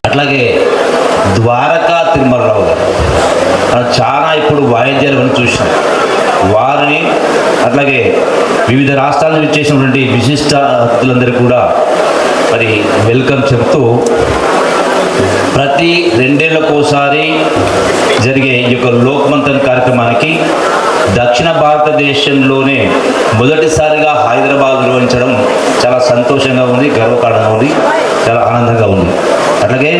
అట్లాగే ద్వారకా తిరుమలరావు గారు చాలా ఇప్పుడు వాయిద్యాలు చూసినాం వారిని, అట్లాగే వివిధ రాష్ట్రాల నుంచి చేసినటువంటి విశిష్ట అతిథులందరికీ కూడా మరి వెల్కమ్ చెప్తూ ప్రతి 2 ఏళ్లకోసారి జరిగే ఈ యొక్క లోక్ మంథన్ కార్యక్రమానికి దక్షిణ భారతదేశంలోనే మొదటిసారిగా హైదరాబాద్ నిర్వహించడం చాలా సంతోషంగా ఉంది, గర్వకారణంగా ఉంది, చాలా ఆనందంగా ఉంది. అట్లాగే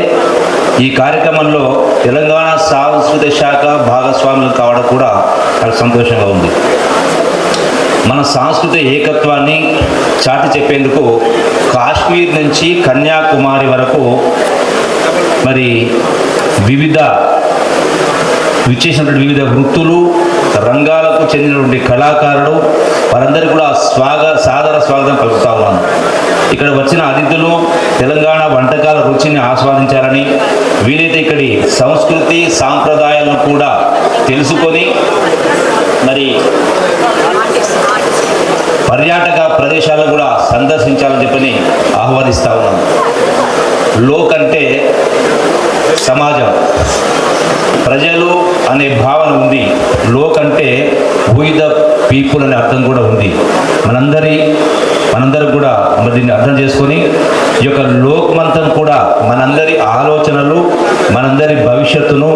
ఈ కార్యక్రమంలో తెలంగాణ సాంస్కృతిక శాఖ భాగస్వాములు కావడం కూడా చాలా సంతోషంగా ఉంది. మన సాంస్కృతిక ఏకత్వాన్ని చాటి చెప్పేందుకు కాశ్మీర్ నుంచి కన్యాకుమారి వరకు మరి విచ్చేసినటువంటి వివిధ వృత్తులు రంగాలకు చెందినటువంటి కళాకారులు వారందరికీ కూడా సాదర స్వాగతం పలుకుతా ఉన్నాను. ఇక్కడ వచ్చిన అతిథులు తెలంగాణ వంటకాల రుచిని ఆస్వాదించాలని, వీలైతే ఇక్కడి సంస్కృతి సాంప్రదాయాలను కూడా తెలుసుకొని మరి పర్యాటక ప్రదేశాలను కూడా సందర్శించాలని చెప్పని ఆహ్వానిస్తూ ఉన్నాను. లోక్ అంటే సమాజం, ప్రజలు అనే భావన ఉంది. లోక్ అంటే హూ ద పీపుల్ అనే అర్థం కూడా ఉంది. మనందరూ కూడా దీన్ని అర్థం చేసుకొని ఈ యొక్క లోక్ మంథన్ కూడా మనందరి ఆలోచనలు, మనందరి భవిష్యత్తును,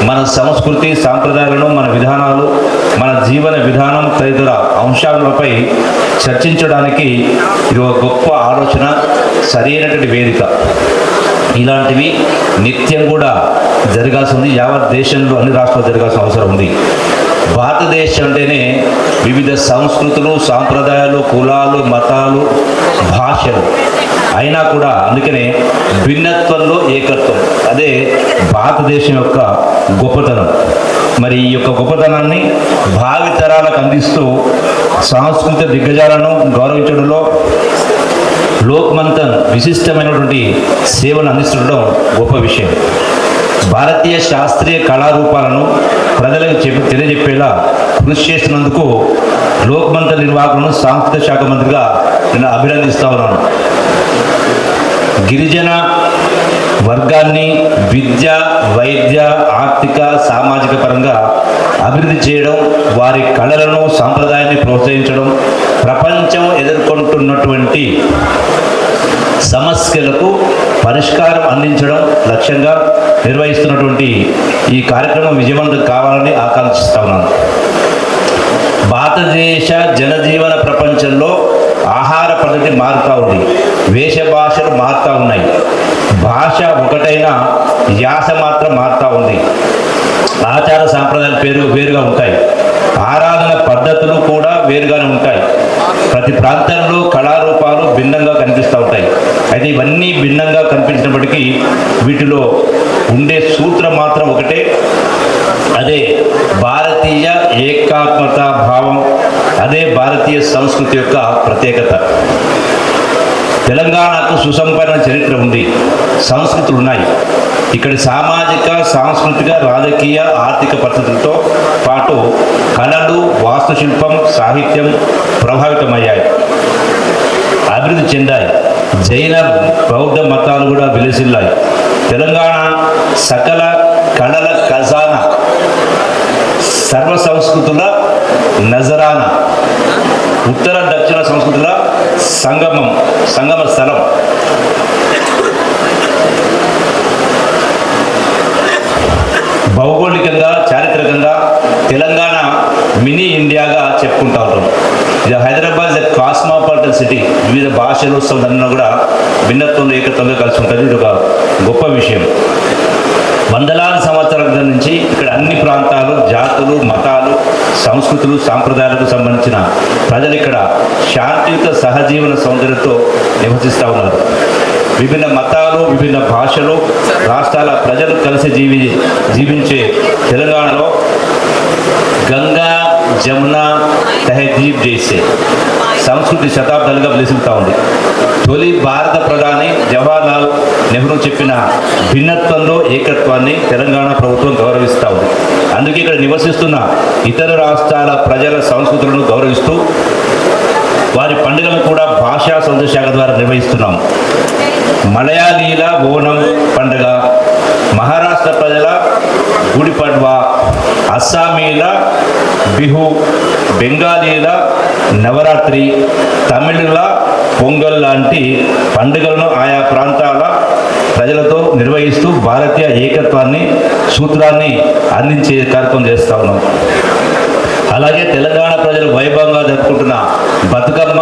మన సంస్కృతి సాంప్రదాయాలను, మన విధానాలు, మన జీవన విధానం తదితర అంశాలపై చర్చించడానికి ఇది ఒక గొప్ప ఆలోచన, సరైనటువంటి వేదిక. ఇలాంటివి నిత్యం కూడా జరగాల్సి ఉంది. యావత్ దేశంలో అన్ని రాష్ట్రాలు జరగాల్సిన అవసరం ఉంది. భారతదేశం అంటేనే వివిధ సంస్కృతులు, సాంప్రదాయాలు, కులాలు, మతాలు, భాషలు అయినా కూడా అందుకనే భిన్నత్వంలో ఏకత్వం, అదే భారతదేశం యొక్క గొప్పతనం. మరి ఈ యొక్క గొప్పతనాన్ని భావితరాలకు అందిస్తూ సాంస్కృతిక దిగ్గజాలను గౌరవించడంలో లోక్ మంథన్ విశిష్టమైనటువంటి సేవను అందిస్తుండడం గొప్ప విషయం. భారతీయ శాస్త్రీయ కళారూపాలను ప్రజలకు తెలియజెప్పేలా కృషి చేస్తున్నందుకు లోక్ మంథన్ నిర్వాహకులను సాంస్కృతిక శాఖ మంత్రిగా నేను అభినందిస్తా ఉన్నాను. గిరిజన వర్గాన్ని విద్య, వైద్య, ఆర్థిక, సామాజిక పరంగా అభివృద్ధి చేయడం, వారి కళలను, సాంప్రదాయాన్ని ప్రోత్సహించడం, ప్రపంచం ఎదుర్కొంటున్నటువంటి సమస్యలకు పరిష్కారం అందించడం లక్ష్యంగా నిర్వహిస్తున్నటువంటి ఈ కార్యక్రమం విజయవంతం కావాలని ఆకాంక్షిస్తా ఉన్నాను. భారతదేశ జనజీవన ప్రపంచంలో ఆహార పద్ధతి మారుతూ ఉంది, వేష భాషలు మారుతూ ఉన్నాయి, భాష ఒకటైనా యాస మాత్రం మారుతూ ఉంది, ఆచార సాంప్రదాయాలు వేరుగా ఉంటాయి, ఆరాధన పద్ధతులు కూడా వేరుగానే ఉంటాయి. ప్రతి ప్రాంతంలో కళారూపాలు భిన్నంగా కనిపిస్తూ ఉంటాయి. అయితే ఇవన్నీ భిన్నంగా కనిపించినప్పటికీ వీటిలో ఉండే సూత్రం మాత్రం ఒకటే, అదే భారతీయ ఏకాత్మత భావం, అదే భారతీయ సంస్కృతి యొక్క ప్రత్యేకత. తెలంగాణకు సుసంపన్న చరిత్ర ఉంది, సంస్కృతులు ఉన్నాయి. ఇక్కడి సామాజిక, సాంస్కృతిక, రాజకీయ, ఆర్థిక పరిస్థితులతో పాటు కళలు, వాస్తుశిల్పం, సాహిత్యం ప్రభావితమయ్యాయి, అభివృద్ధి చెందాయి. జైన, బౌద్ధ మతాలు కూడా విలసిల్లాయి. తెలంగాణ సకల కళల ఖజానా, సర్వ సంస్కృతుల నజరానా, ఉత్తర దక్షిణ సంస్కృతుల సంగమ స్థలం. భౌగోళికంగా, చారిత్రకంగా తెలంగాణ మినీ ఇండియాగా చెప్పుకుంటూ ఉంటాం. ఇది హైదరాబాద్ ఇస్ కాస్మోపాలిటన్ సిటీ. వివిధ భాషలు అన్నీ కూడా భిన్నత్వంలో ఏకత్వంగా కలిసి ఉంటుంది. ఇది ఒక గొప్ప విషయం. వందలాది సంవత్సరాల నుంచి ఇక్కడ అన్ని ప్రాంతాలు, జాతులు, మతాలు, సంస్కృతులు, సాంప్రదాయాలకు సంబంధించిన ప్రజలు ఇక్కడ శాంతియుత సహజీవన సౌందర్యంతో నివసిస్తూ ఉన్నారు. విభిన్న మతాలు, విభిన్న భాషలు, రాష్ట్రాల ప్రజలు కలిసి జీవించే తెలంగాణలో గంగా, జమున, తహజీబ్ చేసే సంస్కృతి శతాబ్దాలుగా విలసిల్లుతూ ఉంది. తొలి భారత ప్రధాని జవహర్లాల్ నెహ్రూ చెప్పిన భిన్నత్వంలో ఏకత్వాన్ని తెలంగాణ ప్రభుత్వం గౌరవిస్తూ ఉంది. అందుకే ఇక్కడ నివసిస్తున్న ఇతర రాష్ట్రాల ప్రజల సంస్కృతులను గౌరవిస్తూ వారి పండుగలను కూడా భాషా సంస్కృతి శాఖ ద్వారా నిర్వహిస్తున్నాం. మలయాళీల ఓణం పండుగ, మహారాష్ట్ర ప్రజల గుడి పడ్వా, అస్సామీల బిహు, బెంగాలీల నవరాత్రి, తమిళుల పొంగల్ లాంటి పండుగలను ఆయా ప్రాంతాల ప్రజలతో నిర్వహిస్తూ భారతీయ ఏకత్వాన్ని సూత్రాన్ని అందించే కార్యక్రమం చేస్తూ ఉన్నాం. అలాగే తెలంగాణ ప్రజలు వైభవంగా జరుపుకుంటున్న బతుకమ్మ,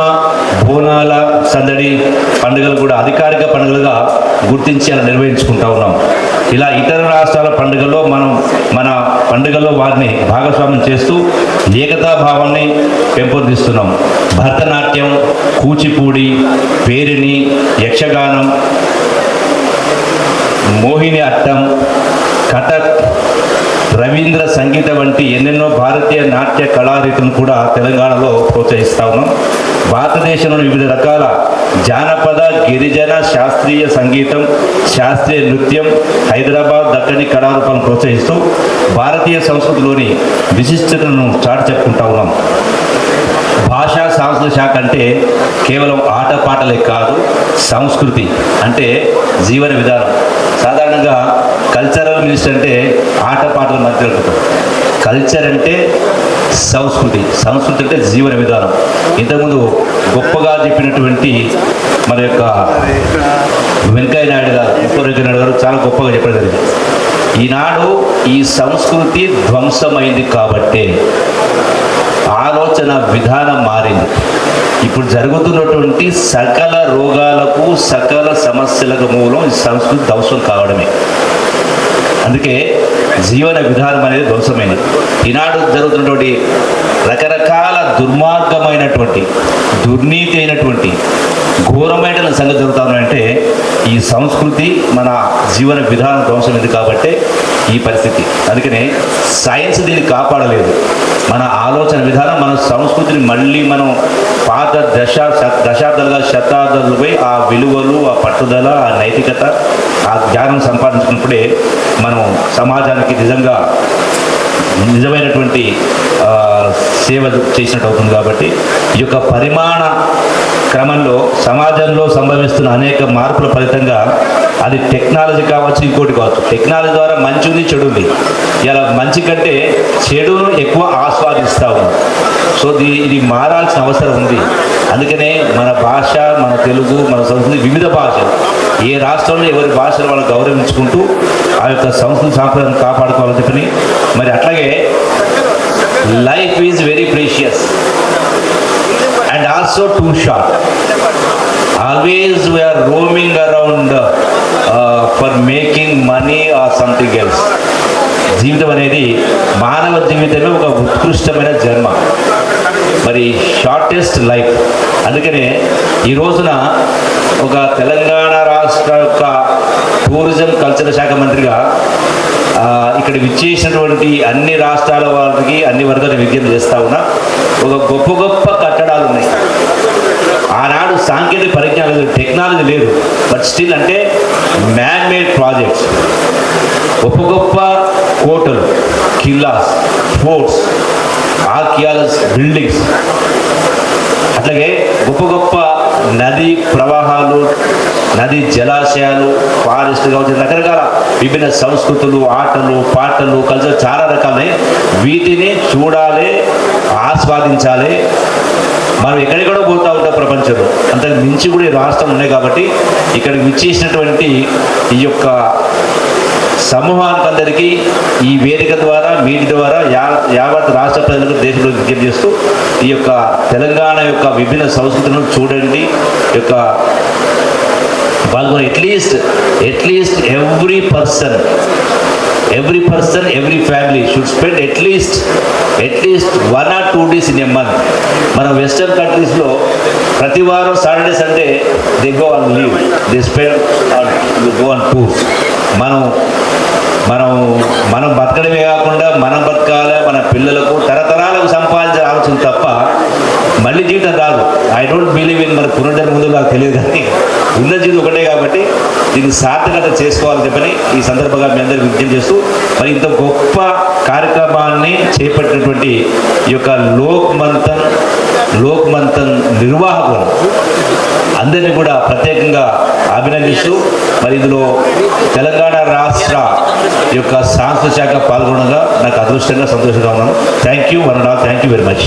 బోనాల సందడి పండుగలు కూడా అధికారిక పండుగలుగా గుర్తించి అలా నిర్వహించుకుంటూ ఉన్నాం. ఇలా ఇతర రాష్ట్రాల పండుగల్లో మనం మన పండుగల్లో వారిని భాగస్వామ్యం చేస్తూ ఏకతా భావాన్ని పెంపొందిస్తున్నాం. భరతనాట్యం, కూచిపూడి, పేరిణి, యక్షగానం, మోహిని అట్టం, కథక్, రవీంద్ర సంగీత వంటి ఎన్నెన్నో భారతీయ నాట్య కళారీతులను కూడా తెలంగాణలో ప్రోత్సహిస్తూ ఉన్నాం. భారతదేశంలోని వివిధ రకాల జానపద, గిరిజన, శాస్త్రీయ సంగీతం, శాస్త్రీయ నృత్యం, హైదరాబాద్ దక్కని కళారూపాలను ప్రోత్సహిస్తూ భారతీయ సంస్కృతిలోని విశిష్టతను చాటి చెప్పుకుంటూ ఉన్నాం. భాషా సాంస్కృతిక శాఖ అంటే కేవలం ఆటపాటలే కాదు, సంస్కృతి అంటే జీవన విధానం. సాధారణంగా కల్చరల్ మినిస్టర్ అంటే ఆటపాటల మధ్య కల్చర్ అంటే సంస్కృతి, సంస్కృతి అంటే జీవన విధానం. ఇంతకుముందు గొప్పగా చెప్పినటువంటి మన యొక్క వెంకయ్య నాయుడు గారు చాలా గొప్పగా చెప్పడం జరిగింది. ఈనాడు ఈ సంస్కృతి ధ్వంసమైంది కాబట్టే ఆలోచన విధానం మారింది. ఇప్పుడు జరుగుతున్నటువంటి సకల రోగాలకు, సకల సమస్యలకు మూలం ఈ సంస్కృతి ధ్వంసం కావడమే. అందుకే జీవన విధానం అనేది ధ్వంసమైనది. ఈనాడు జరుగుతున్నటువంటి రకరకాల దుర్మార్గమైనటువంటి, దుర్నీతి అయినటువంటి ఘోరమైన సంగతి జరుగుతానంటే ఈ సంస్కృతి, మన జీవన విధానం ధ్వంసమైంది కాబట్టి ఈ పరిస్థితి. అందుకనే సైన్స్ దీన్ని కాపాడలేదు. మన ఆలోచన విధానం, మన సంస్కృతిని మళ్ళీ మనం పాత దశాబ్దాలుగా శతాబ్దాలు పోయి ఆ విలువలు, ఆ పట్టుదల, ఆ నైతికత, ఆ జ్ఞానం సంపాదించుకున్నప్పుడే మనం సమాజానికి నిజమైనటువంటి సేవ చేసినట్టు అవుతుంది. కాబట్టి ఈ యొక్క పరిమాణ క్రమంలో సమాజంలో సంభవిస్తున్న అనేక మార్పుల ఫలితంగా అది టెక్నాలజీ కావచ్చు, ఇంకోటి కావచ్చు. టెక్నాలజీ ద్వారా మంచి ఉంది, చెడు ఉంది. ఇలా మంచి కంటే చెడును ఎక్కువ ఆస్వాదిస్తూ ఉంది. సో ఇది మారాల్సిన అవసరం ఉంది. అందుకనే మన భాష, మన తెలుగు, మన సంస్కృతి, వివిధ భాషలు, ఏ రాష్ట్రంలో ఎవరి భాషలు వాళ్ళు గౌరవించుకుంటూ ఆ యొక్క సంస్కృతి సాంప్రదాయాన్ని కాపాడుకోవాలని చెప్పని. మరి అట్లాగే life is very precious and also too short. Always we are roaming around for making money or something else. జీవితం అనేది, మానవ జీవితమే ఒక ఉత్కృష్టమైన జన్మ, మరి షార్టెస్ట్ లైఫ్. అందుకనే ఈ రోజున ఒక తెలంగాణ రాష్ట్ర యొక్క టూరిజం కల్చరల్ శాఖ మంత్రిగా ఇక్కడ విచ్చేసినటువంటి అన్ని రాష్ట్రాల వారికి, అన్ని వర్గాలకు విజ్ఞప్తి చేస్తూ ఉన్నా. ఒక గొప్ప గొప్ప కట్టడాలు ఉన్నాయి. ఆనాడు సాంకేతిక పరిజ్ఞానం లేదు, టెక్నాలజీ లేదు, బట్ స్టిల్ అంటే మ్యాన్ మేడ్ ప్రాజెక్ట్స్, గొప్ప గొప్ప కోటలు, కిల్లాస్, ఫోర్ట్స్, ఆర్కియాలజీ బిల్డింగ్స్, అట్లాగే గొప్ప గొప్ప నదీ ప్రవాహాలు, నదీ జలాశయాలు, ఫారెస్ట్ కావచ్చు, రకరకాల విభిన్న సంస్కృతులు, ఆటలు, పాటలు, కల్చర్ చాలా రకాలై వీటిని చూడాలి, ఆస్వాదించాలి. మనం ఎక్కడెక్కడో పోతూ ఉంటాం ప్రపంచంలో, అంతకు మించి కూడా ఈ రాష్ట్రం ఉన్నాయి. కాబట్టి ఇక్కడికి విచ్చేసినటువంటి ఈ యొక్క సమూహానికి అందరికీ ఈ వేదిక ద్వారా, మీడియా ద్వారా యావత్ రాష్ట్ర ప్రజలకు, దేశంలో విజ్ఞప్తి చేస్తూ ఈ యొక్క తెలంగాణ యొక్క విభిన్న సంస్కృతులను చూడండి. యొక్క పాల్గొని at least every person, every family should spend at least 1 or 2 days in a month. మన వెస్టర్న్ కంట్రీస్లో ప్రతి వారం Saturday Sunday they go on leave, they go on tours. మనం బతకడమే కాకుండా మనం బతకాలి, మన పిల్లలకు తరతరాలకు సంపాదించే ఆలోచన తప్ప మళ్ళీ జీవితం రాదు. ఐ డోంట్ బిలీవ్ ఇన్ మన పునర్జన్మ ముందు నాకు తెలియదు, కానీ ఉన్న జీవితం ఒకటే. కాబట్టి దీన్ని సార్థకత చేసుకోవాలని చెప్పని ఈ సందర్భంగా మీ అందరికీ విజ్ఞప్తి చేస్తూ, మరి ఇంత గొప్ప కార్యక్రమాన్ని చేపట్టినటువంటి ఈ యొక్క లోక్ మంథన్ నిర్వాహకులు అందరినీ కూడా ప్రత్యేకంగా అభినందిస్తూ మరి ఇందులో తెలంగాణ రాష్ట్ర యొక్క సాంస్కృతిక శాఖ పాల్గొనగా నాకు అదృష్టంగా సంతోషంగా ఉన్నాను. Thank you one and all, thank you very much.